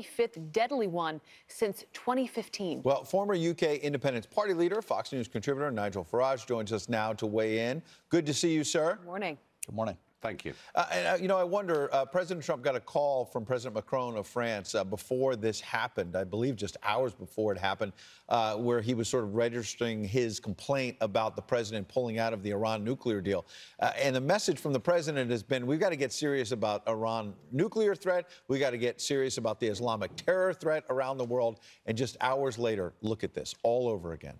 fifth deadly one since 2015. Well, former UK Independence Party leader, Fox News contributor Nigel Farage joins us now to weigh in. Good to see you, sir. Good morning. Good morning. Thank you. I wonder, President Trump got a call from President Macron of France before this happened, I believe just hours before it happened, where he was sort of registering his complaint about the president pulling out of the Iran nuclear deal. And the message from the president has been, we've got to get serious about Iran nuclear threat. We got to get serious about the Islamic terror threat around the world. And just hours later, look at this all over again.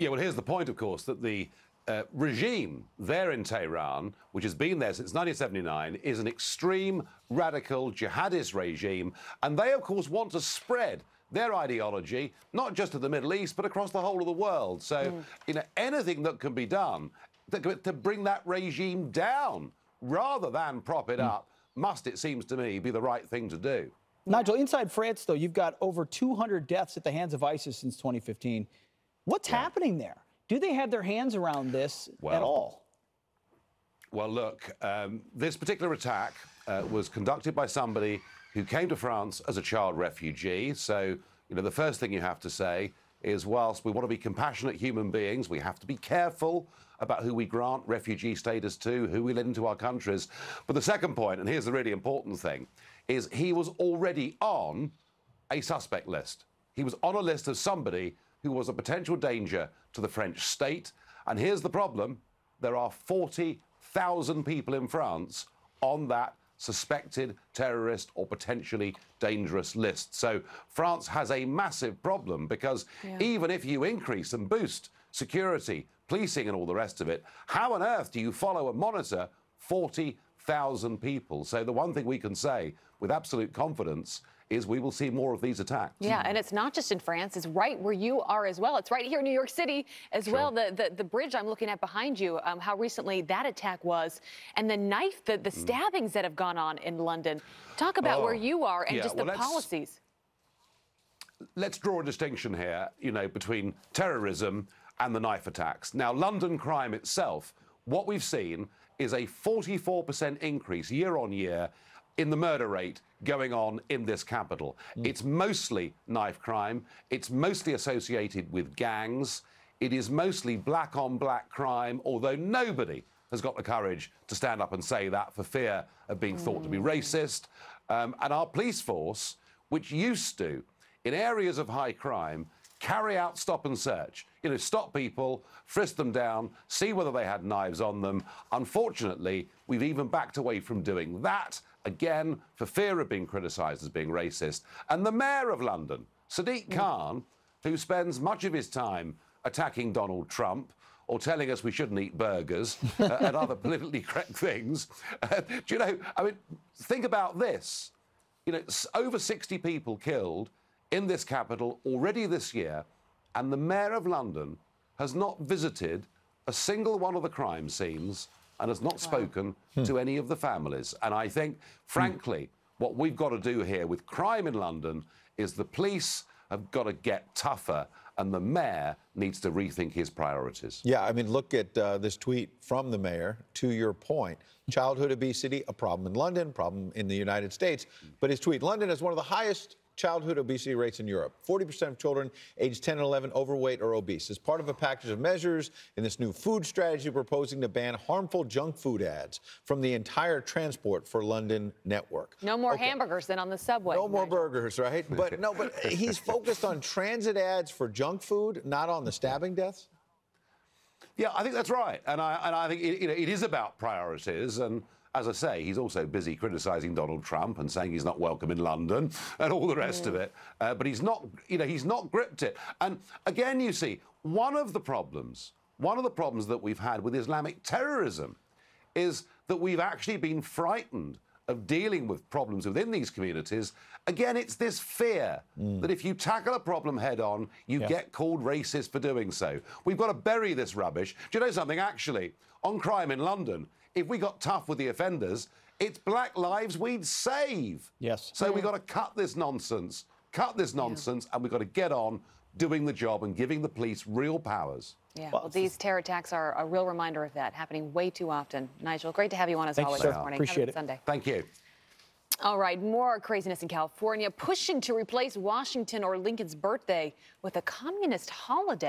Yeah, well, here's the point, of course, that the regime there in Tehran, which has been there since 1979, is an extreme, radical, jihadist regime. And they, of course, want to spread their ideology, not just to the Middle East, but across the whole of the world. So, anything that can be done to bring that regime down rather than prop it up must, it seems to me, be the right thing to do. Nigel, inside France, though, you've got over 200 deaths at the hands of ISIS since 2015. What's happening there? Do they have their hands around this at all? Well, look, this particular attack was conducted by somebody who came to France as a child refugee. So, the first thing you have to say is, whilst we want to be compassionate human beings, we have to be careful about who we grant refugee status to, who we let into our countries. But the second point, and here's the really important thing, is he was already on a suspect list. He was on a list of somebody who was a potential danger to the French state. And here's the problem. There are 40,000 people in France on that suspected terrorist or potentially dangerous list. So France has a massive problem because even if you increase and boost security, policing and all the rest of it, how on earth do you follow and monitor 40,000 people? So the one thing we can say with absolute confidence is we will see more of these attacks. Yeah, and it's not just in France. It's right where you are as well. It's right here in New York City as well. The bridge I'm looking at behind you, how recently that attack was, and the knife, the stabbings that have gone on in London. Talk about where you are and just the policies. Let's draw a distinction here, between terrorism and the knife attacks. Now, London crime itself, what we've seen is a 44% increase year on year in the murder rate going on in this capital. It's mostly knife crime. It's mostly associated with gangs. It is mostly black on black crime, although nobody has got the courage to stand up and say that for fear of being thought to be racist. And our police force, which used to, in areas of high crime, carry out stop and search. Stop people, frisk them down, see whether they had knives on them. Unfortunately, we've even backed away from doing that, again, for fear of being criticised as being racist. And the mayor of London, Sadiq Khan, who spends much of his time attacking Donald Trump or telling us we shouldn't eat burgers and other politically correct things, think about this. Over 60 people killed in this capital already this year, and the mayor of London has not visited a single one of the crime scenes and has not spoken to any of the families. And I think, frankly, what we've got to do here with crime in London is the police have got to get tougher and the mayor needs to rethink his priorities. Yeah, look at this tweet from the mayor, to your point. Childhood obesity, a problem in London, problem in the United States. But his tweet, London has one of the highest childhood obesity rates in Europe. 40% of children aged 10 and 11 overweight or obese. As part of a package of measures in this new food strategy, proposing to ban harmful junk food ads from the entire Transport for London network. No more hamburgers than on the subway. No more burgers, right? But he's focused on transit ads for junk food, not on the stabbing deaths. Yeah, I think that's right. And I think it is about priorities. And as I say, he's also busy criticising Donald Trump and saying he's not welcome in London and all the rest of it. But he's not gripped it. And again, you see, one of the problems that we've had with Islamic terrorism is that we've actually been frightened of dealing with problems within these communities. Again, it's this fear that if you tackle a problem head on, you get called racist for doing so. We've got to bury this rubbish. Do you know something? Actually, on crime in London, if we got tough with the offenders, it's black lives we'd save. Yes. So we've got to cut this nonsense, and we've got to get on doing the job and giving the police real powers. Yeah, well, these terror attacks are a real reminder of that, happening way too often. Nigel, great to have you on as always this morning. Appreciate it. Sunday. Thank you. All right, more craziness in California, pushing to replace Washington or Lincoln's birthday with a communist holiday.